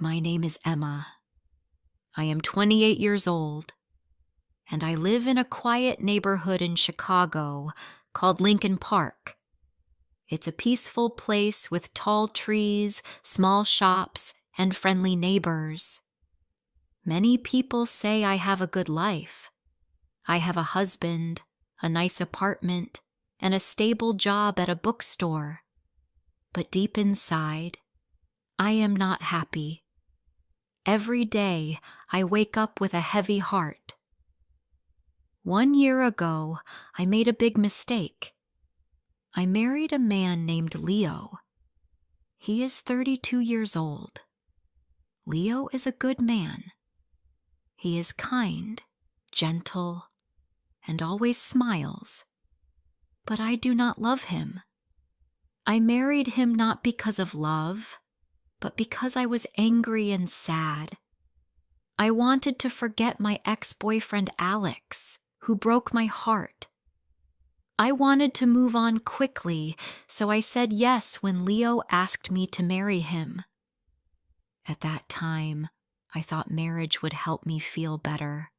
My name is Emma. I am 28 years old, and I live in a quiet neighborhood in Chicago called Lincoln Park. It's a peaceful place with tall trees, small shops, and friendly neighbors. Many people say I have a good life. I have a husband, a nice apartment, and a stable job at a bookstore. But deep inside, I am not happy. Every day, I wake up with a heavy heart. 1 year ago, I made a big mistake. I married a man named Leo. He is 32 years old. Leo is a good man. He is kind, gentle, and always smiles. But I do not love him. I married him not because of love, but because I was angry and sad. I wanted to forget my ex-boyfriend Alex, who broke my heart. I wanted to move on quickly, so I said yes when Leo asked me to marry him. At that time, I thought marriage would help me feel better.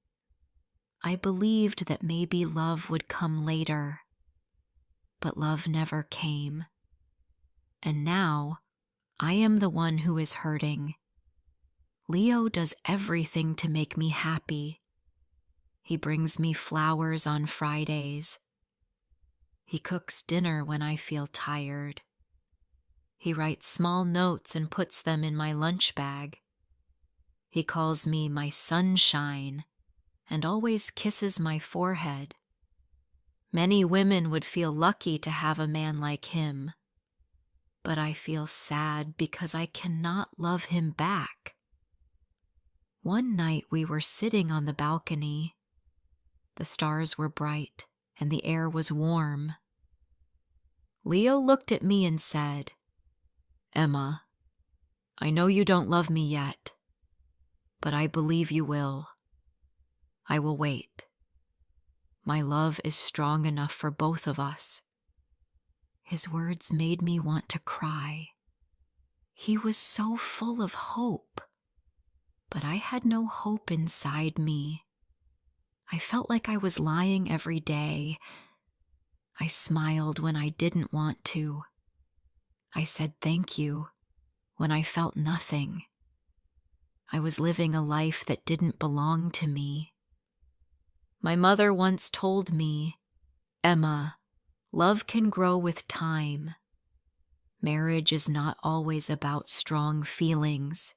I believed that maybe love would come later, but love never came. And now, I am the one who is hurting. Leo does everything to make me happy. He brings me flowers on Fridays. He cooks dinner when I feel tired. He writes small notes and puts them in my lunch bag. He calls me my sunshine and always kisses my forehead. Many women would feel lucky to have a man like him. But I feel sad because I cannot love him back. One night we were sitting on the balcony. The stars were bright and the air was warm. Leo looked at me and said, "Emma, I know you don't love me yet, but I believe you will. I will wait. My love is strong enough for both of us." His words made me want to cry. He was so full of hope, but I had no hope inside me. I felt like I was lying every day. I smiled when I didn't want to. I said thank you when I felt nothing. I was living a life that didn't belong to me. My mother once told me, "Emma, love can grow with time. Marriage is not always about strong feelings.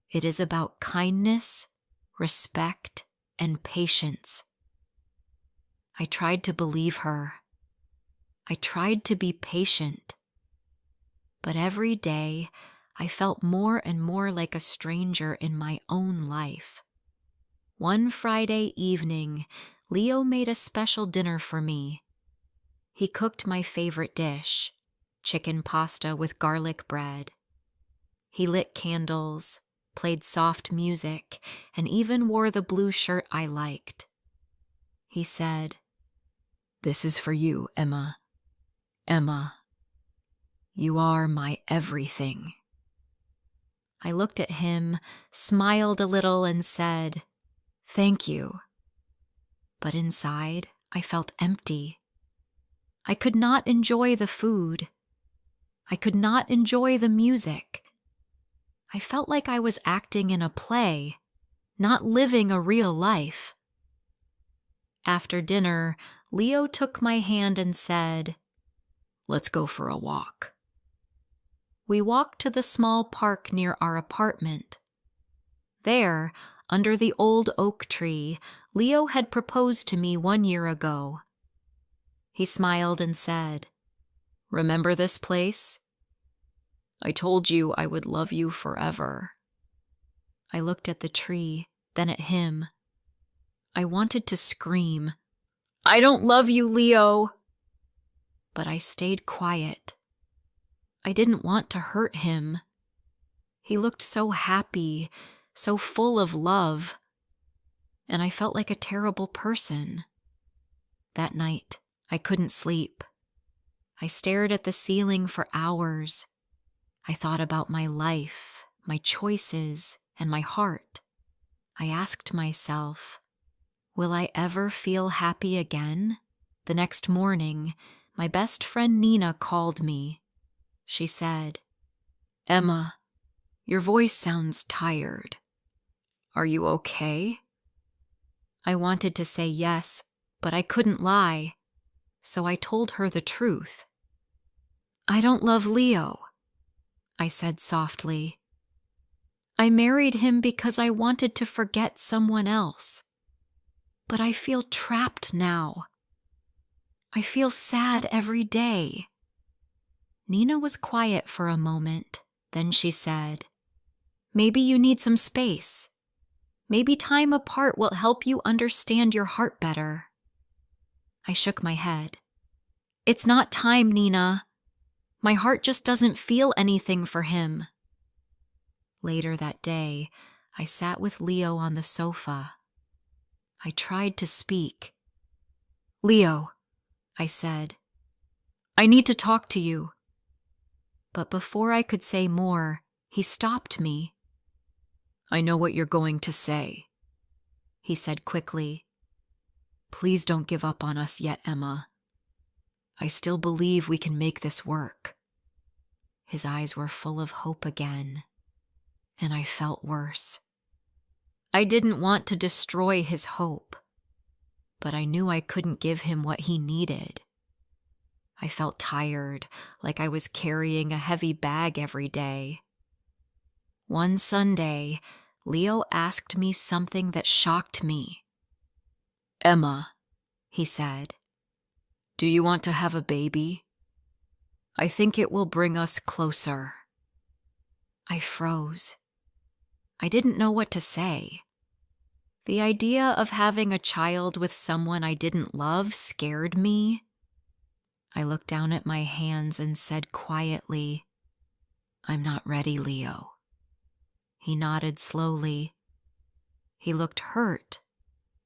It is about kindness, respect, and patience." I tried to believe her. I tried to be patient. But every day, I felt more and more like a stranger in my own life. One Friday evening, Leo made a special dinner for me. He cooked my favorite dish, chicken pasta with garlic bread. He lit candles, played soft music, and even wore the blue shirt I liked. He said, "This is for you, Emma. Emma, you are my everything." I looked at him, smiled a little, and said, "Thank you." But inside, I felt empty. I could not enjoy the food. I could not enjoy the music. I felt like I was acting in a play, not living a real life. After dinner, Leo took my hand and said, "Let's go for a walk." We walked to the small park near our apartment. There, under the old oak tree, Leo had proposed to me 1 year ago. He smiled and said, "Remember this place? I told you I would love you forever." I looked at the tree, then at him. I wanted to scream, "I don't love you, Leo!" But I stayed quiet. I didn't want to hurt him. He looked so happy, so full of love, and I felt like a terrible person. That night, I couldn't sleep. I stared at the ceiling for hours. I thought about my life, my choices, and my heart, I asked myself, will I ever feel happy again? The next morning, my best friend Nina called me. She said, "Emma, your voice sounds tired. Are you okay?" I wanted to say yes, but I couldn't lie, so I told her the truth. "I don't love Leo," I said softly. "I married him because I wanted to forget someone else. But I feel trapped now. I feel sad every day." Nina was quiet for a moment. Then she said, "Maybe you need some space. Maybe time apart will help you understand your heart better." I shook my head. "It's not time, Nina. My heart just doesn't feel anything for him." Later that day, I sat with Leo on the sofa. I tried to speak. "Leo," I said, "I need to talk to you." But before I could say more, he stopped me. "I know what you're going to say," he said quickly. "Please don't give up on us yet, Emma. I still believe we can make this work." His eyes were full of hope again, and I felt worse. I didn't want to destroy his hope, but I knew I couldn't give him what he needed. I felt tired, like I was carrying a heavy bag every day. One Sunday, Leo asked me something that shocked me. "Emma," he said, "do you want to have a baby? I think it will bring us closer." I froze. I didn't know what to say. The idea of having a child with someone I didn't love scared me. I looked down at my hands and said quietly, "I'm not ready, Leo." He nodded slowly. He looked hurt,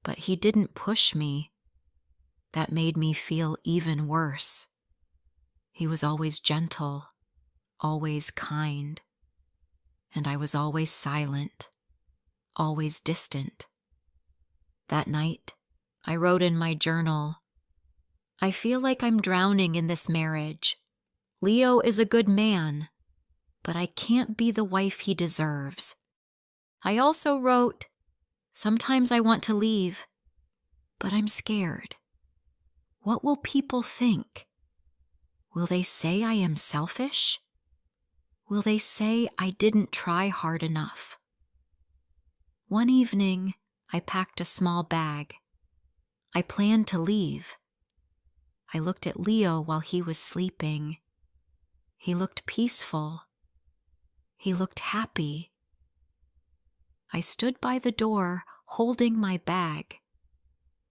but he didn't push me. That made me feel even worse. He was always gentle, always kind, and I was always silent, always distant. That night, I wrote in my journal, "I feel like I'm drowning in this marriage. Leo is a good man, but I can't be the wife he deserves." I also wrote, "Sometimes I want to leave, but I'm scared. What will people think? Will they say I am selfish? Will they say I didn't try hard enough?" One evening, I packed a small bag. I planned to leave. I looked at Leo while he was sleeping. He looked peaceful. He looked happy. I stood by the door, holding my bag,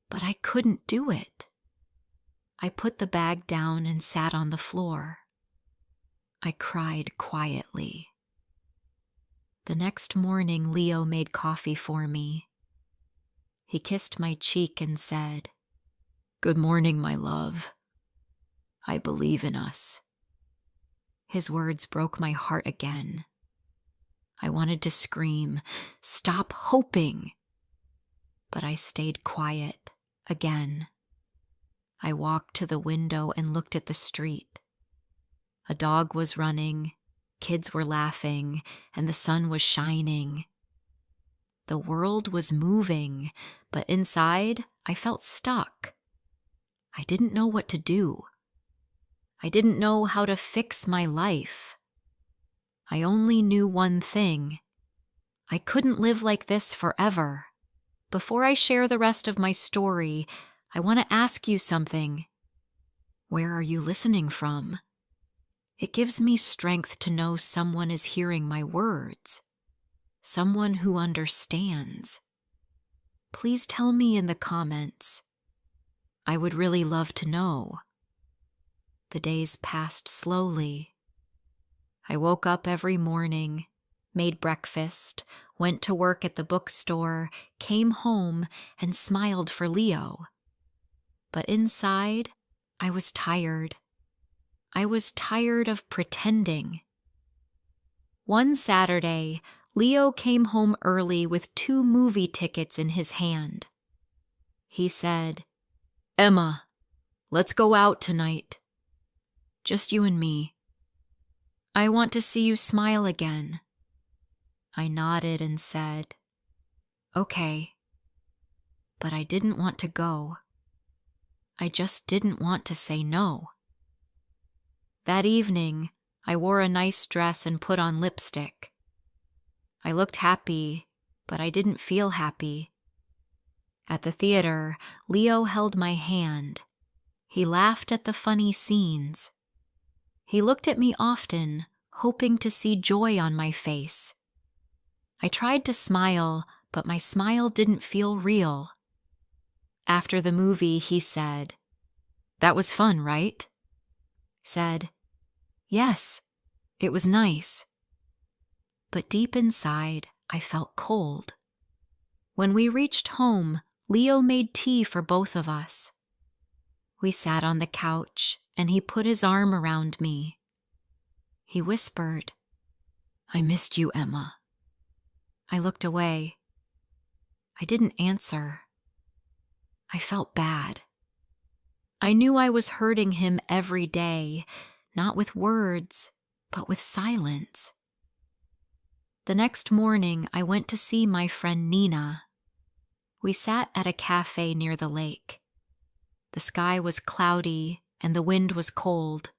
but I couldn't do it. I put the bag down and sat on the floor. I cried quietly. The next morning, Leo made coffee for me. He kissed my cheek and said, "Good morning, my love. I believe in us." His words broke my heart again. I wanted to scream, "Stop hoping!" But I stayed quiet again. I walked to the window and looked at the street. A dog was running, kids were laughing, and the sun was shining. The world was moving, but inside I felt stuck. I didn't know what to do. I didn't know how to fix my life. I only knew one thing. I couldn't live like this forever. Before I share the rest of my story, I want to ask you something. Where are you listening from? It gives me strength to know someone is hearing my words, someone who understands. Please tell me in the comments. I would really love to know. The days passed slowly. I woke up every morning, made breakfast, went to work at the bookstore, came home, and smiled for Leo. But inside, I was tired. I was tired of pretending. One Saturday, Leo came home early with 2 movie tickets in his hand. He said, "Emma, let's go out tonight. Just you and me. I want to see you smile again." I nodded and said, "Okay." But I didn't want to go. I just didn't want to say no. That evening, I wore a nice dress and put on lipstick. I looked happy, but I didn't feel happy. At the theater, Leo held my hand. He laughed at the funny scenes. He looked at me often, hoping to see joy on my face. I tried to smile, but my smile didn't feel real. After the movie, he said, "That was fun, right?" Said, "Yes, it was nice." But deep inside, I felt cold. When we reached home, Leo made tea for both of us. We sat on the couch, and he put his arm around me. He whispered, "I missed you, Emma." I looked away. I didn't answer. I felt bad. I knew I was hurting him every day, not with words, but with silence. The next morning, I went to see my friend Nina. We sat at a cafe near the lake. The sky was cloudy and the wind was cold.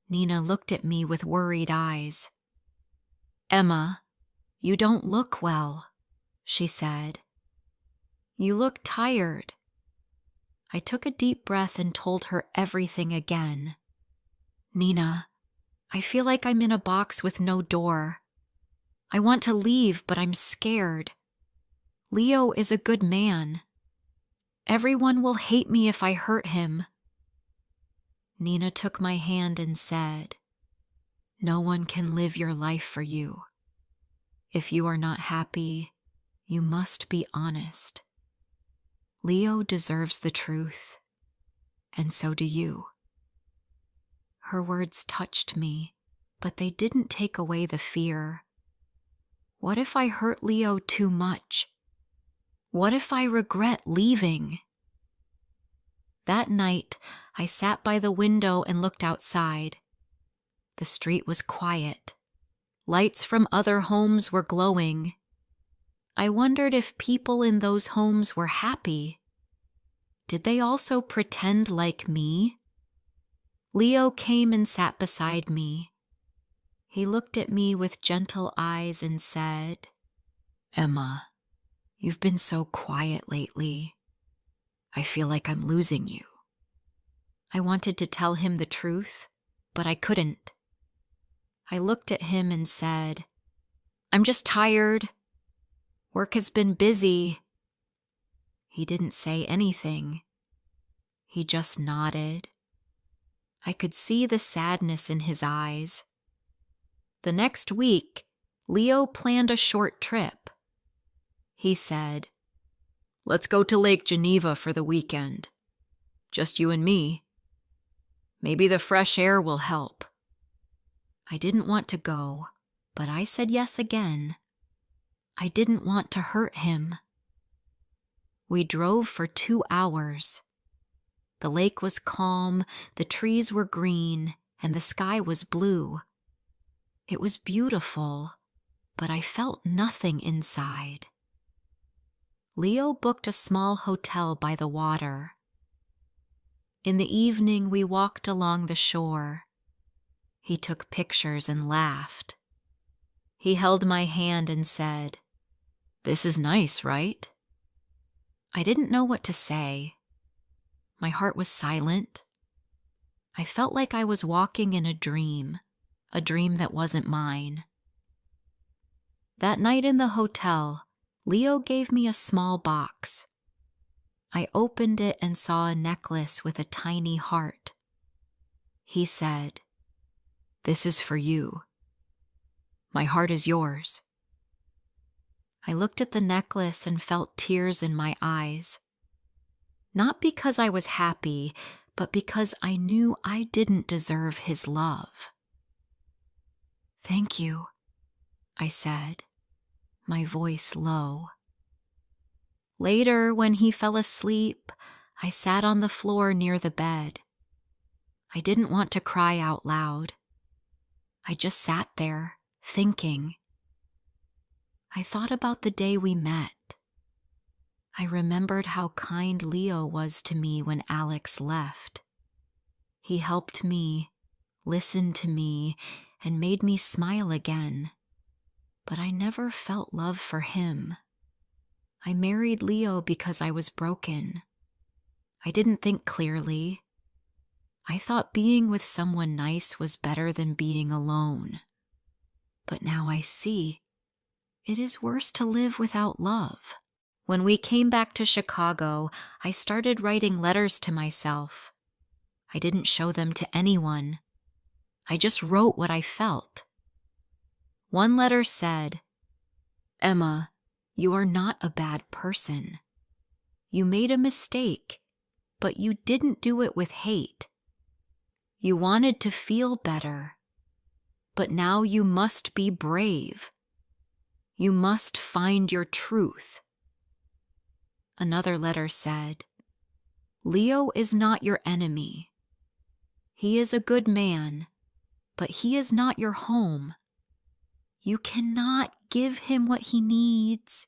Nina looked at me with worried eyes. "Emma, you don't look well," she said. "You look tired." I took a deep breath and told her everything again. "Nina, I feel like I'm in a box with no door. I want to leave, but I'm scared. Leo is a good man. Everyone will hate me if I hurt him." Nina took my hand and said, "No one can live your life for you. If you are not happy, you must be honest. Leo deserves the truth, and so do you." Her words touched me, but they didn't take away the fear. What if I hurt Leo too much? What if I regret leaving? That night, I sat by the window and looked outside. The street was quiet. Lights from other homes were glowing. I wondered if people in those homes were happy. Did they also pretend like me? Leo came and sat beside me. He looked at me with gentle eyes and said, "Emma, you've been so quiet lately. I feel like I'm losing you." I wanted to tell him the truth, but I couldn't. I looked at him and said, "I'm just tired. Work has been busy." He didn't say anything. He just nodded. I could see the sadness in his eyes. The next week, Leo planned a short trip. He said, "Let's go to Lake Geneva for the weekend. Just you and me. Maybe the fresh air will help." I didn't want to go, but I said yes again. I didn't want to hurt him. We drove for 2 hours. The lake was calm, the trees were green, and the sky was blue. It was beautiful, but I felt nothing inside. Leo booked a small hotel by the water. In the evening, we walked along the shore. He took pictures and laughed. He held my hand and said, "This is nice, right?" I didn't know what to say. My heart was silent. I felt like I was walking in a dream that wasn't mine. That night in the hotel, Leo gave me a small box. I opened it and saw a necklace with a tiny heart. He said, "This is for you. My heart is yours." I looked at the necklace and felt tears in my eyes. Not because I was happy, but because I knew I didn't deserve his love. "Thank you," I said, my voice low. Later, when he fell asleep, I sat on the floor near the bed. I didn't want to cry out loud. I just sat there, thinking. I thought about the day we met. I remembered how kind Leo was to me when Alex left. He helped me, listened to me, and made me smile again. But I never felt love for him. I married Leo because I was broken. I didn't think clearly. I thought being with someone nice was better than being alone. But now I see, it is worse to live without love. When we came back to Chicago, I started writing letters to myself. I didn't show them to anyone. I just wrote what I felt. One letter said, "Emma, you are not a bad person. You made a mistake, but you didn't do it with hate. You wanted to feel better, but now you must be brave. You must find your truth." Another letter said, "Leo is not your enemy. He is a good man, but he is not your home. You cannot give him what he needs."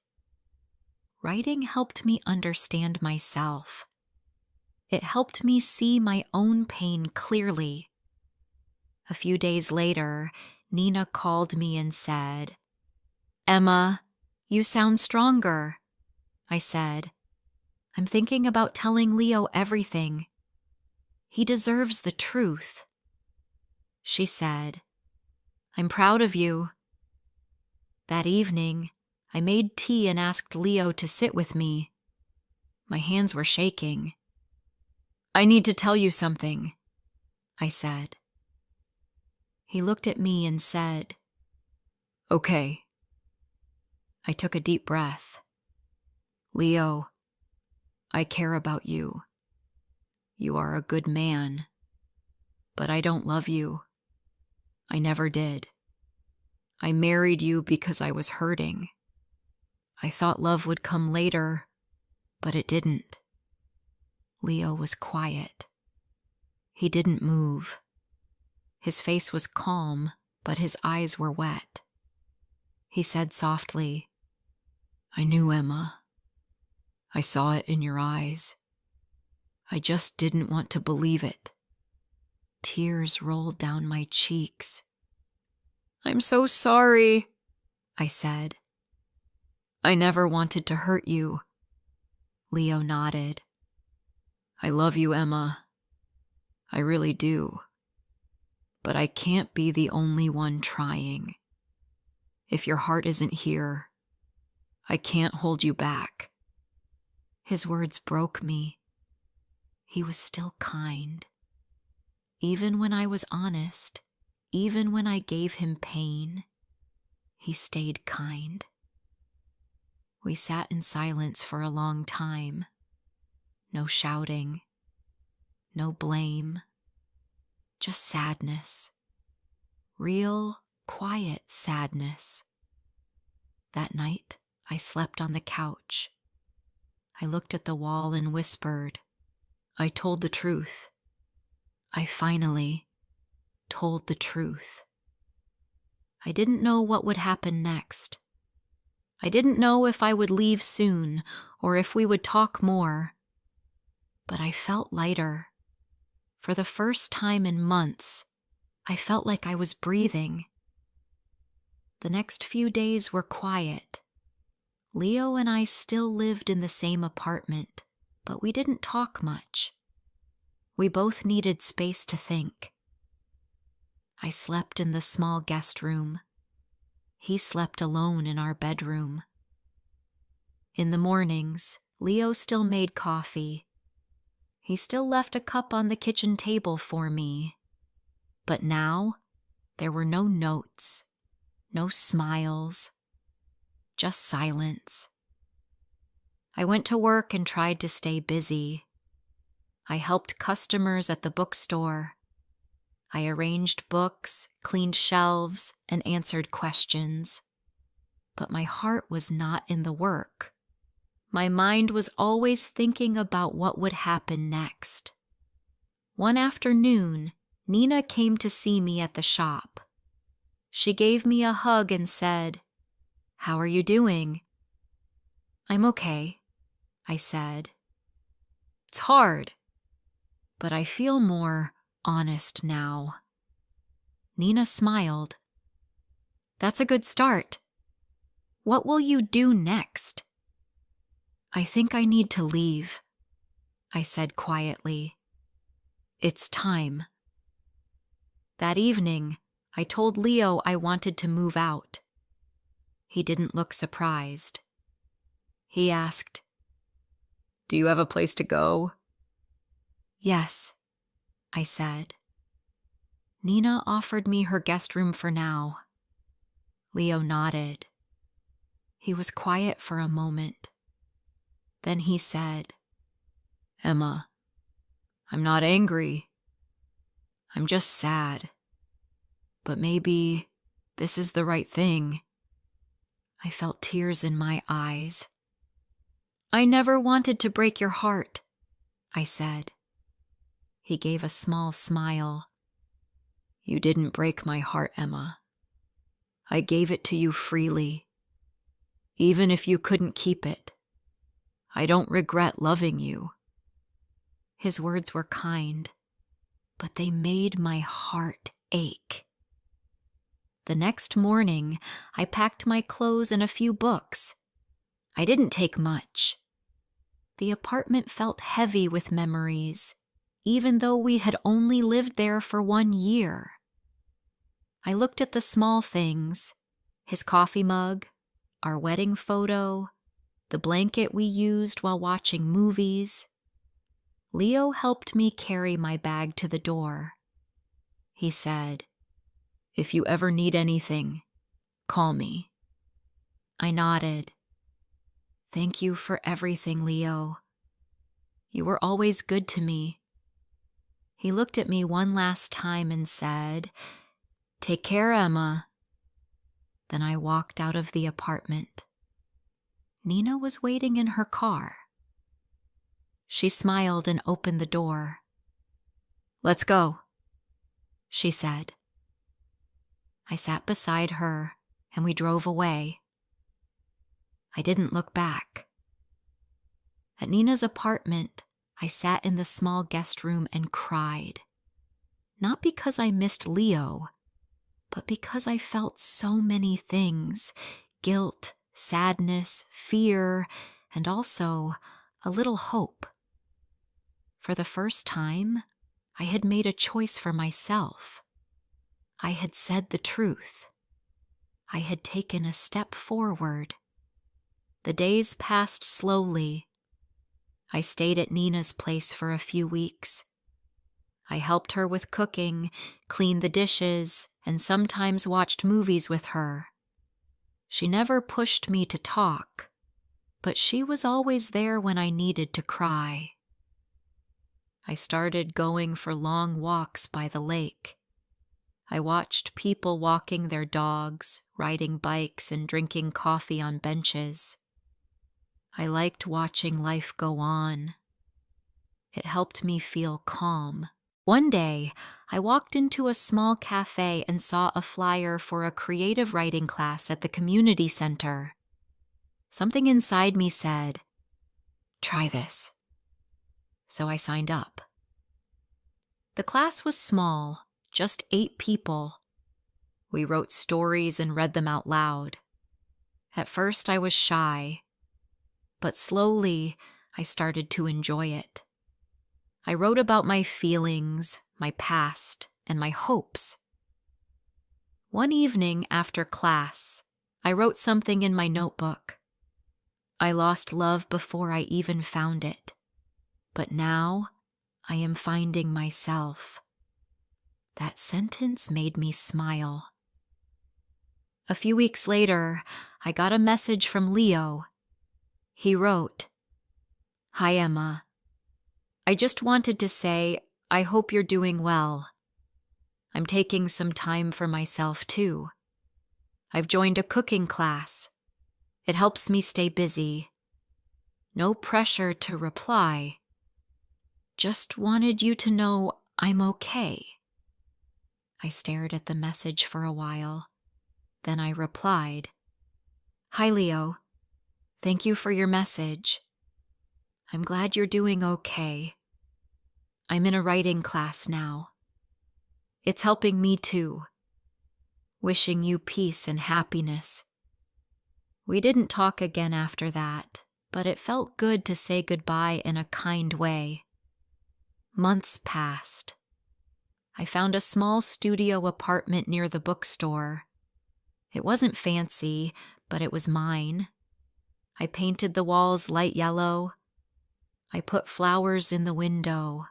Writing helped me understand myself. It helped me see my own pain clearly. A few days later, Nina called me and said, "Emma, you sound stronger." I said, "I'm thinking about telling Leo everything. He deserves the truth." She said, "I'm proud of you." That evening, I made tea and asked Leo to sit with me. My hands were shaking. "I need to tell you something," I said. He looked at me and said, "Okay." I took a deep breath. "Leo, I care about you. You are a good man, but I don't love you. I never did. I married you because I was hurting. I thought love would come later, but it didn't." Leo was quiet. He didn't move. His face was calm, but his eyes were wet. He said softly, "I knew, Emma. I saw it in your eyes. I just didn't want to believe it." Tears rolled down my cheeks. "I'm so sorry," I said. "I never wanted to hurt you." Leo nodded. "I love you, Emma. I really do. But I can't be the only one trying. If your heart isn't here, I can't hold you back." His words broke me. He was still kind. Even when I was honest, even when I gave him pain, he stayed kind. We sat in silence for a long time. No shouting, no blame, just sadness. Real, quiet sadness. That night, I slept on the couch. I looked at the wall and whispered, "I told the truth. I finally told the truth." I didn't know what would happen next. I didn't know if I would leave soon or if we would talk more. But I felt lighter. For the first time in months, I felt like I was breathing. The next few days were quiet. Leo and I still lived in the same apartment, but we didn't talk much. We both needed space to think. I slept in the small guest room. He slept alone in our bedroom. In the mornings, Leo still made coffee. He still left a cup on the kitchen table for me. But now, there were no notes, no smiles, just silence. I went to work and tried to stay busy. I helped customers at the bookstore. I arranged books, cleaned shelves, and answered questions. but my heart was not in the work. My mind was always thinking about what would happen next. One afternoon, Nina came to see me at the shop. She gave me a hug and said, "How are you doing?" "I'm okay," I said. "It's hard, but I feel more honest now." Nina smiled. "That's a good start. What will you do next?" "I think I need to leave," I said quietly. "It's time." That evening, I told Leo I wanted to move out. He didn't look surprised. He asked, "Do you have a place to go?" "Yes," I said. Nina offered me her guest room for now. Leo nodded. He was quiet for a moment. Then he said, "Emma, I'm not angry. I'm just sad. But maybe this is the right thing." I felt tears in my eyes. "I never wanted to break your heart," I said. He gave a small smile. "You didn't break my heart, Emma. I gave it to you freely. Even if you couldn't keep it, I don't regret loving you." His words were kind, but they made my heart ache. The next morning, I packed my clothes and a few books. I didn't take much. The apartment felt heavy with memories, even though we had only lived there for 1 year. I looked at the small things: his coffee mug, our wedding photo, the blanket we used while watching movies. Leo helped me carry my bag to the door. He said, "If you ever need anything, call me." I nodded. "Thank you for everything, Leo. You were always good to me." He looked at me one last time and said, "Take care, Emma." Then I walked out of the apartment. Nina was waiting in her car. She smiled and opened the door. "Let's go," she said. I sat beside her and we drove away. I didn't look back. At Nina's apartment, I sat in the small guest room and cried. Not because I missed Leo, but because I felt so many things: guilt, sadness, fear, and also a little hope. For the first time, I had made a choice for myself. I had said the truth. I had taken a step forward. The days passed slowly. I stayed at Nina's place for a few weeks. I helped her with cooking, cleaned the dishes, and sometimes watched movies with her. She never pushed me to talk, but she was always there when I needed to cry. I started going for long walks by the lake. I watched people walking their dogs, riding bikes, and drinking coffee on benches. I liked watching life go on. It helped me feel calm. One day, I walked into a small cafe and saw a flyer for a creative writing class at the community center. Something inside me said, "Try this." So I signed up. The class was small, just 8 people. We wrote stories and read them out loud. At first I was shy, but slowly I started to enjoy it. I wrote about my feelings, my past, and my hopes. One evening after class, I wrote something in my notebook. I lost love before I even found it, but now I am finding myself. That sentence made me smile. A few weeks later, I got a message from Leo. He wrote, "Hi, Emma. I just wanted to say I hope you're doing well. I'm taking some time for myself too. I've joined a cooking class, It helps me stay busy. No pressure to reply. Just wanted you to know I'm okay. I stared at the message for a while. Then I replied, Hi, Leo. Thank you for your message. I'm glad you're doing okay. I'm in a writing class now. It's helping me too. Wishing you peace and happiness. We didn't talk again after that, but it felt good to say goodbye in a kind way. Months passed. I found a small studio apartment near the bookstore. It wasn't fancy, but it was mine. I painted the walls light yellow. I put flowers in the window.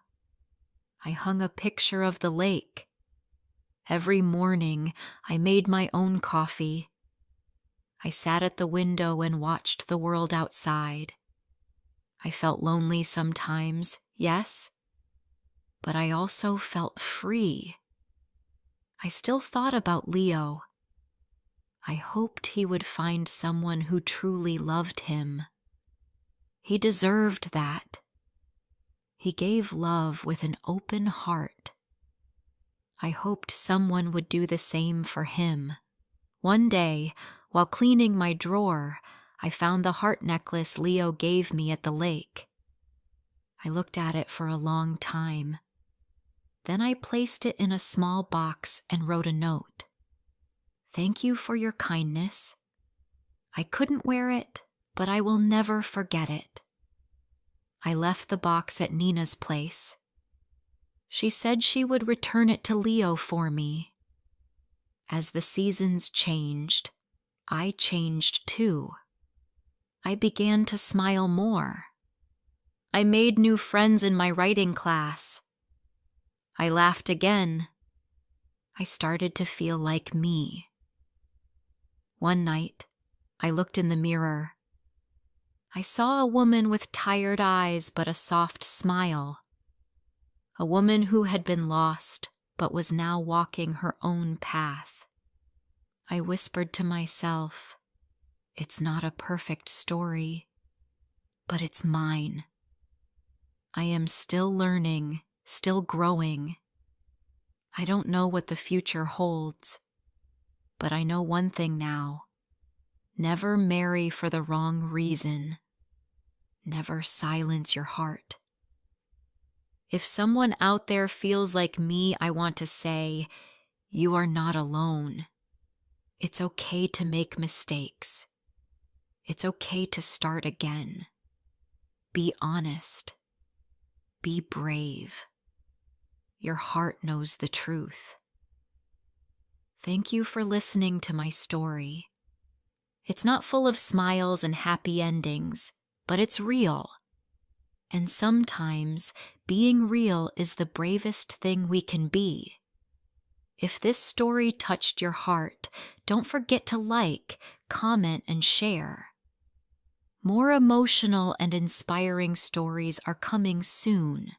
I hung a picture of the lake. Every morning, I made my own coffee. I sat at the window and watched the world outside. I felt lonely sometimes, yes, but I also felt free. I still thought about Leo. I hoped he would find someone who truly loved him. He deserved that. He gave love with an open heart. I hoped someone would do the same for him. One day, while cleaning my drawer, I found the heart necklace Leo gave me at the lake. I looked at it for a long time. Then I placed it in a small box and wrote a note. Thank you for your kindness. I couldn't wear it, but I will never forget it. I left the box at Nina's place. She said she would return it to Leo for me. As the seasons changed, I changed too. I began to smile more. I made new friends in my writing class. I laughed again. I started to feel like me. One night, I looked in the mirror. I saw a woman with tired eyes but a soft smile. A woman who had been lost but was now walking her own path. I whispered to myself, it's not a perfect story, but it's mine. I am still learning, still growing. I don't know what the future holds, but I know one thing now. Never marry for the wrong reason. Never silence your heart. If someone out there feels like me, I want to say, you are not alone. It's okay to make mistakes. It's okay to start again. Be honest. Be brave. Your heart knows the truth. Thank you for listening to my story. It's not full of smiles and happy endings, but it's real. And sometimes being real is the bravest thing we can be. If this story touched your heart, don't forget to like, comment, and share. More emotional and inspiring stories are coming soon.